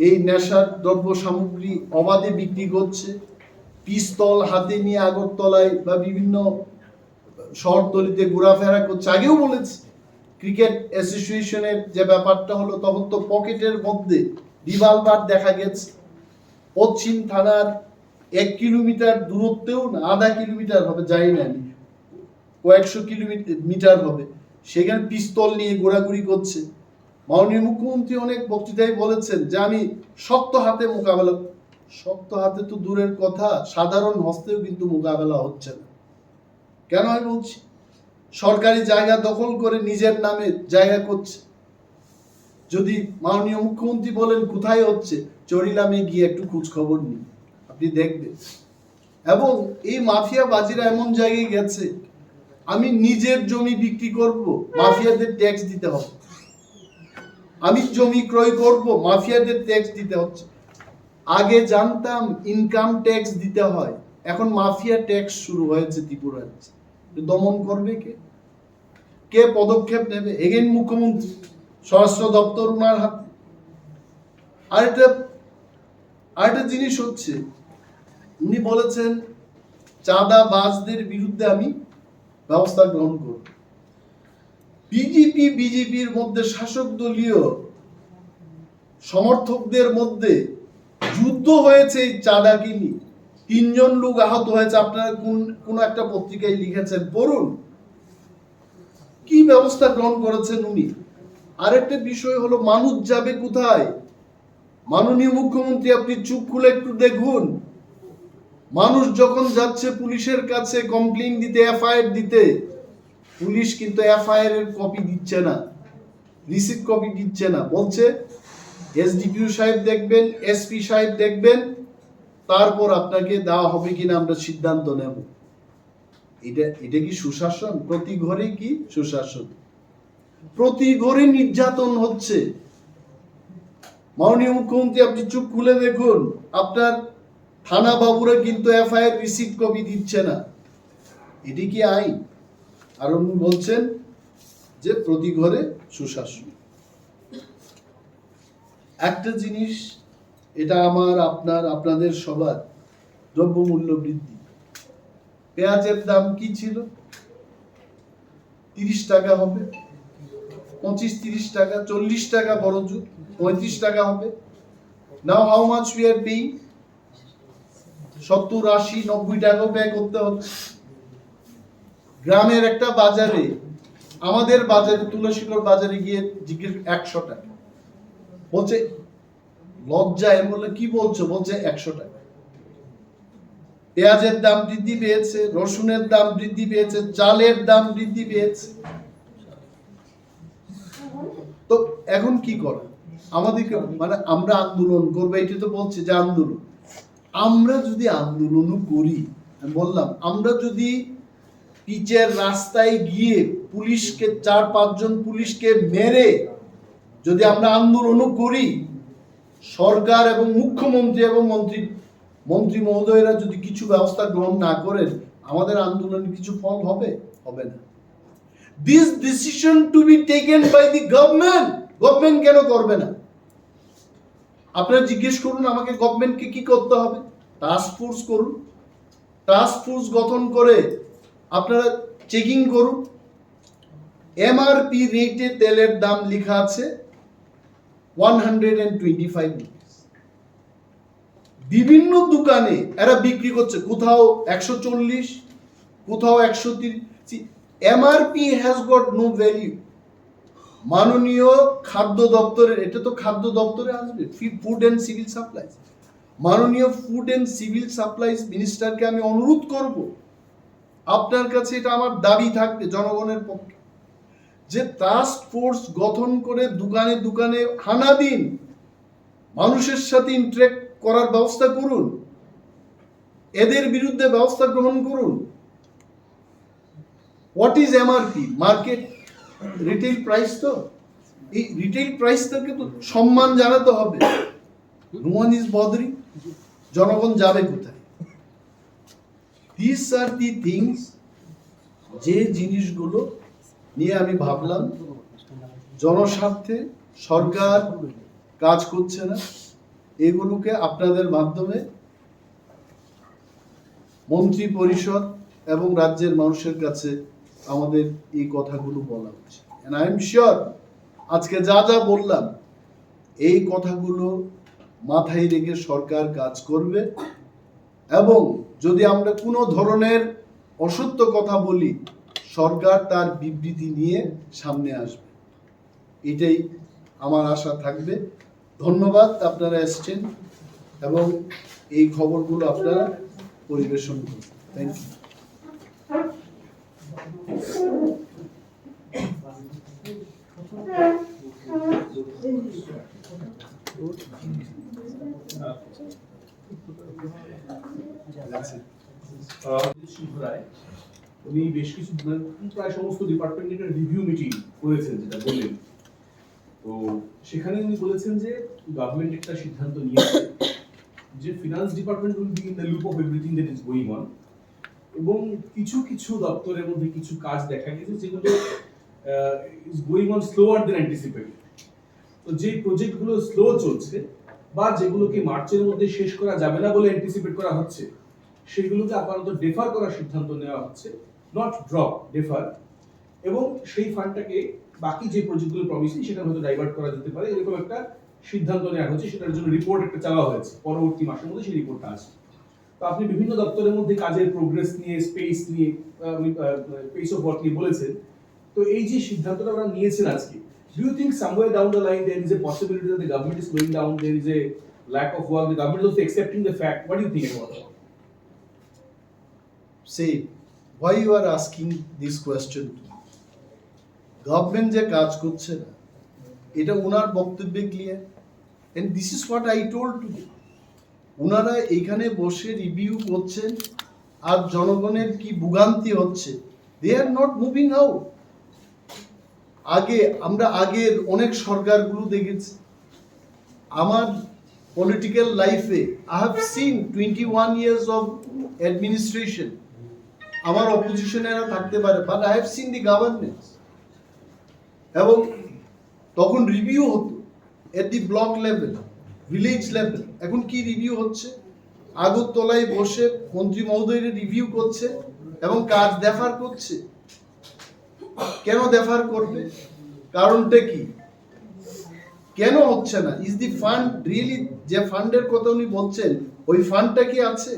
এই নেশার দ্রব্য সামগ্রী অবাধে বিক্রি করছে, পিস্তল হাতে নিয়ে আগরতলায় বা বিভিন্ন শহরতলিতে ঘোরাফেরা করছে। আগেও বলেছি, ক্রিকেট অ্যাসোসিয়েশনের যে ব্যাপারটা হলো, তখন তো পকেটের মধ্যে রিভলভার দেখা গেছে। পশ্চিম থানার 1 কিলোমিটার দূরত্বেও না, আধা কিলোমিটার হবে, যাই না, কয়েকশো কিলোমিটার হবে, সেখানে পিস্তল নিয়ে ঘোরাঘুরি করছে। মাননীয় মুখ্যমন্ত্রী অনেক বক্তৃতায় বলেছেন যে আমি শক্ত হাতে মোকাবেলা। শক্ত হাতে তো দূরের কথা, সাধারণ হস্তেও কিন্তু মোকাবেলা হচ্ছে না। কেন আমি বলছি? সরকারি জায়গা দখল করে নিজের নামে জায়গা করছে। যদি মাননীয় মুখ্যমন্ত্রী বলেন কোথায় হচ্ছে, চরিলামে গিয়ে একটু খোঁজ খবর নিন, আপনি দেখবেন। এবং এই মাফিয়া বাজিরা এমন জায়গায় গেছে, আমি নিজের জমি বিক্রি করব, মাফিয়াদের ট্যাক্স দিতে হবে। আমি জমি ক্রয় করব, মাফিয়াদের ট্যাক্স দিতে হচ্ছে। আগে জানতাম ইনকাম ট্যাক্স দিতে হয়, এখন মাফিয়া ট্যাক্স শুরু হয়েছে ত্রিপুরায়। দমন করবে কে? কে পদক্ষেপ নেবে? এগেন মুখ্যমন্ত্রী, স্বরাষ্ট্র দপ্তর ওনার হাতে। আরেকটা জিনিস হচ্ছে, উনি বলেছেন চাঁদাবাজদের বিরুদ্ধে আমি ব্যবস্থা গ্রহণ করব। বিজেপির মধ্যে, শাসক দলীয় সমর্থকদের মধ্যে যুদ্ধ হয়েছে এই চাঁদাকে নিয়ে। 3 জন লোক আহত হয়েছে, আপনারা কোন একটা পত্রিকায় লিখেছেন, পড়ুন। কি ব্যবস্থা গ্রহণ করেছেন উনি? আরেকটা বিষয় হলো, মানুষ যাবে কোথায়? মাননীয় মুখ্যমন্ত্রী, আপনি চুপ খুলে একটু দেখুন, মানুষ যখন যাচ্ছে পুলিশের কাছে কমপ্লেইন দিতে, এফআইআর দিতে, পুলিশ কিন্তু এফআইআর এর কপি দিচ্ছে না, রিসিট কপি দিচ্ছে না, বলছে এসডিপিও সাহেব দেখবেন, এসপি সাহেব দেখবেন, তারপর আপনাকে দেওয়া হবে কিনা আমরা সিদ্ধান্ত নেব। এটা কি সুশাসন? প্রতি ঘরে কি সুশাসন? প্রতি ঘরে নির্যাতন হচ্ছে। মাননীয় মুখ্যমন্ত্রী, আপনি চুপ খুলে দেখুন, আপনার থানা বাবুরা কিন্তু এফআইআর রিসিট কপি দিচ্ছে না। এটি কি আইন? আর উনি বলছেন যে প্রতি ঘরে সুশাসন। একটা জিনিস, এটা আমার, আপনাদের সবার, দ্রব্যমূল্য বৃদ্ধি। পেঁয়াজের দাম কি ছিল? 30 টাকা হবে, 25-30 টাকা, 40 টাকা, বড় জোর 35 টাকা হবে। Now how much we are paying? 70-80-90 টাকাও ব্যয় করতে হচ্ছে। গ্রামের একটা বাজারে, আমাদের বাজারে, তুলসীগড় বাজারে গিয়ে জিজ্ঞেস 100 টাকা বলছে, লজ্জায় বলে কি বলছো, বলছে 100 টাকা। পেঁয়াজের দাম বৃদ্ধি পেয়েছে, রসুনের দাম বৃদ্ধি পেয়েছে, চালের দাম বৃদ্ধি পেয়েছে। তো এখন কি করা? আমাদেরকে, মানে আমরা আন্দোলন করবো, এটা তো বলছে যে আন্দোলন। আমরা যদি আন্দোলনও করি, আমি বললাম, আমরা যদি পিচের রাস্তায় গিয়ে পুলিশকে, 4-5 জন পুলিশকে মেরে যদি আমরা আন্দোলনও করি, সরকার এবং মুখ্যমন্ত্রী এবং মন্ত্রী মহোদয়রা যদি কিছু ব্যবস্থা গ্রহণ না করেন, আমাদের আন্দোলনের কিছু ফল হবে? হবে না। This decision to be taken by the government. Government কেন করবে না? আপনারা জিজ্ঞেস করুন আমাকে, গভর্নমেন্টকে কি করতে হবে? টাস্ক ফোর্স করুন, টাস্ক ফোর্স গঠন করে আপনারা চেকিং করুন। এমআরপি রেটে তেলের দাম লেখা আছে 125 রুপিস। বিভিন্ন দোকানে এরা বিক্রি করছে, কোথাও 140, কোথাও 130। MRP has got no value. মাননীয় খাদ্য দপ্তরের, এটা তো খাদ্য দপ্তরে আসবে, ফুড এন্ড সিভিল সাপ্লাইজ, মাননীয় ফুড এন্ড সিভিল সাপ্লাইজ মিনিস্টারকে আমি অনুরোধ করব, আপনার কাছে এটা আমার দাবি থাকবে জনগণের পক্ষে, যে টাস্ক ফোর্স গঠন করে দোকানে দোকানে হানা দিন, মানুষের সাথে ইন্টারেক্ট করার ব্যবস্থা করুন, এদের বিরুদ্ধে ব্যবস্থা গ্রহণ করুন। What is MRP? Market retail price. তো এই রিটেল প্রাইসটাকে তো সম্মান জানাতে হবে। No one is bothering. জনগণ যাবে কোথায়? দিস আর দি থিংস, যে জিনিসগুলো নিয়ে আমি ভাবলাম জনস্বার্থে সরকার কাজ করছে না, এগুলোকে আপনাদের মাধ্যমে মন্ত্রী পরিষদ এবং রাজ্যের মানুষের কাছে আমাদের এই কথাগুলো বলা উচিত। এন্ড আই এম শিওর আজকে যা যা বললাম, এই কথাগুলো মাথায় রেখে সরকার কাজ করবে, এবং যদি আমরা কোনো ধরনের অসত্য কথা বলি, সরকার তার বিবৃতি নিয়ে সামনে আসবে। এটাই আমার আশা থাকবে। ধন্যবাদ, আপনারা এসছেন এবং এই খবরগুলো আপনারা পরিবেশন করুন। Thank you. উনি বেশ কিছু, প্রায় সমস্ত ডিপার্টমেন্টের রিভিউ মিটিং করেছেন, যেটা বললেন। তো সেখানে উনি বলেছেন যে গভর্নমেন্ট একটা সিদ্ধান্ত নিয়েছে যে finance department will be in the loop of everything that is going on, এবং কিছু কিছু দপ্তরের মধ্যে কিছু কাজ দেখা গেছে যেগুলো is going on slower than anticipated. তো যে প্রজেক্টগুলো স্লো চলছে বা যেগুলোকে মার্চের মধ্যে শেষ করা যাবে না বলে অ্যান্টিসিপেট করা হচ্ছে, সেগুলোকে আপাতত ডেফার করার সিদ্ধান্ত নেওয়া হচ্ছে, নট ড্রপ, ডেফার। এবং সেই ফান্ডটাকে বাকি যে প্রজেক্টগুলো প্রমিসিং সেটার হয়তো ডাইভার্ট করা যেতে পারে, এরকম একটা সিদ্ধান্ত নেওয়া হচ্ছে। সেটার জন্য রিপোর্ট একটা চাওয়া হয়েছে, পরবর্তী মাসের মধ্যে সেই রিপোর্টটা আসবে। তো আপনি বিভিন্ন দপ্তরের মধ্যে কাজের প্রোগ্রেস নিয়ে, স্পেস নিয়ে, পেস অফ ওয়ার্ক নিয়ে বলেছেন। তো এই যে সিদ্ধান্তটা ওরা নিয়েছেন আজকে, do you think somewhere down the line there is a possibility that the government is slowing down, there is a lack of work, the government is also accepting the fact? What do you think about that? Say, why you are asking this question? Government যে কাজ করছে না, এটা ওনার বক্তব্যে clear, and this is what I told today. ওনারা এখানে বসে রিভিউ করছেন আর জনগণের কি ভোগান্তি হচ্ছে, they are not moving out. আমরা আগের অনেক সরকারগুলো দেখেছি। আমার পলিটিক্যাল লাইফে I have seen 21 years of administration. আমার অপোজিশনেরা থাকতে পারে, but I have seen the governance. এবং তখন রিভিউ হতো at the block level, village level. এখন কি রিভিউ হচ্ছে? আগরতলায় বসে মন্ত্রী মহোদয়ের রিভিউ করছে এবং কাজ দেফার করছে। কেন দেফার করবে? কারণটা কি? কেন হচ্ছে না? ইজ দি ফান্ড রিয়েলি, যে ফান্ডের কথা উনি বলছেন, ওই ফান্ডটা কি আছে?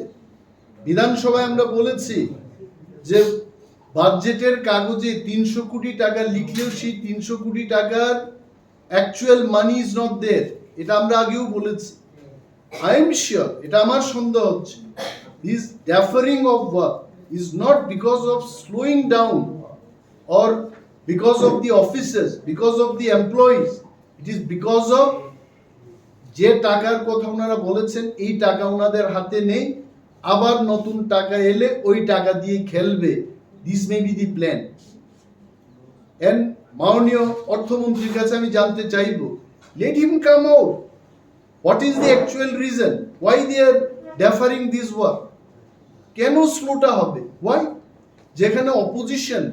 বিধানসভায় আমরা বলেছি যে বাজেটের কাগজে 300 কোটি টাকা লিখলেও সেই 300 কোটি টাকার actual money is not there. এটা আমরা আগেও বলেছি। আই এম শিওর, এটা আমার সন্দেহ হচ্ছে, this deferring of work is not because of slowing down or because of the officers, because of the employees. It is because of যে টাকার কথা ওনারা বলেছেন, এই টাকা ওনাদের হাতে নেই, আবার নতুন টাকা এলে ওই টাকা দিয়ে খেলবে। This may be the plan. And মাননীয় অর্থমন্ত্রীর কাছে আমি জানতে চাইব, let him come out, what is the actual reason why they are deferring this work? কেন স্লোটা হবে? ওয়াই? যেখানে অপোজিশন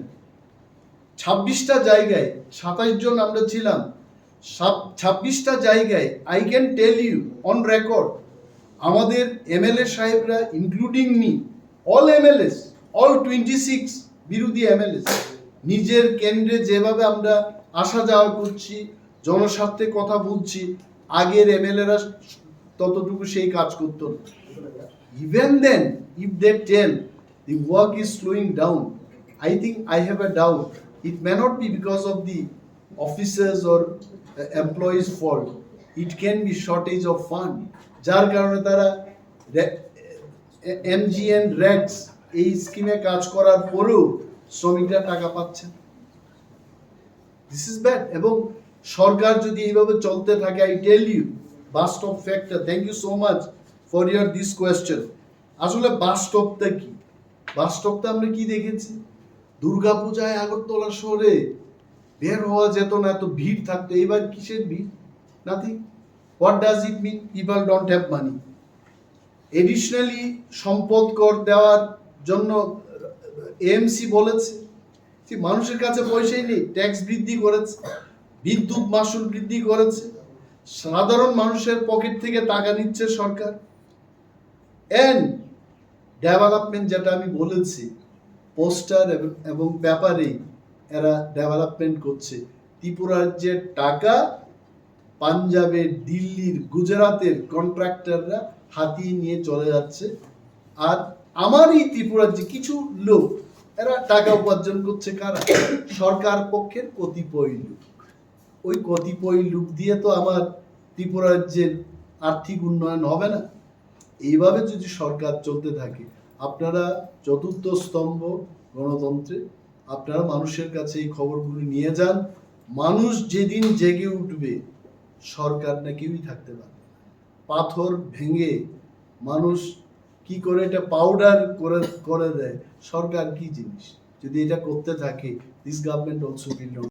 26টা জায়গায়, 27 জন আমরা ছিলাম, 26টা জায়গায় I can tell you on record, আমাদের এমএলএ সাহেবরা including me, all MLAs, all 26 বিরোধী এমএলএস, নিজের কেন্দ্রে যেভাবে আমরা আসা যাওয়া করছি, জনস্বার্থে কথা বলছি, আগের এমএলএরা ততটুকু সেই কাজ করতো না। Even then if they tell the work is slowing down, I think I have a doubt. It may not be because of the officers or employees' fault. It can be shortage of fund. যার কারণে তারা MG and Rex এই স্কিমে কাজ করার পরেও শ্রমিকরা টাকা পাচ্ছে। This is bad. এবং সরকার যদি এইভাবে চলতে থাকে, আই টেল ইউ, বাস্তব factor. Thank you so much for your this question. আসলে বাস্তবটা কি? বাস্তবটা আমরা কি দেখেছি? দুর্গাপূজায় আগরতলা শহরে বের হওয়া যেত না, এত ভিড় থাকতো। এবার কিসের ভিড়? Nothing. What does it mean? People don't have money. Additionally সম্পদ কর দেওয়ার জন্য এএমসি বলেছে যে মানুষের কাছে পয়সাই নেই, ট্যাক্স বৃদ্ধি করেছে, বিদ্যুৎ মাশুল বৃদ্ধি করেছে, সাধারণ মানুষের পকেট থেকে টাকা নিচ্ছে সরকার। এন্ড ডেভেলপমেন্ট, যেটা আমি বলেছি, পোস্টার এবং পেপারে এরা ডেভেলপমেন্ট করছে। ত্রিপুরা রাজ্যের টাকা পাঞ্জাবের, দিল্লির, গুজরাটের কন্ট্রাক্টররা হাতিয়ে নিয়ে চলে যাচ্ছে। আর আমার এই ত্রিপুরা রাজ্যে কিছু লোক, এরা টাকা উপার্জন করছে কারা? সরকার পক্ষের কতিপয় লোক। ওই কতিপয় লোক দিয়ে তো আমার ত্রিপুরা রাজ্যের আর্থিক উন্নয়ন হবে না। এইভাবে যদি সরকার চলতে থাকে, আপনারা চতুর্থ স্তম্ভ গণতন্ত্রে, আপনারা মানুষের কাছে এই খবরগুলো নিয়ে যান। মানুষ যেদিন জেগে উঠবে, সরকার না কেউই থাকতে পারবে। পাথর ভেঙে মানুষ কি করে এটা পাউডার করে দেয়, সরকার কি জিনিস? যদি এটা করতে থাকে, this government also will not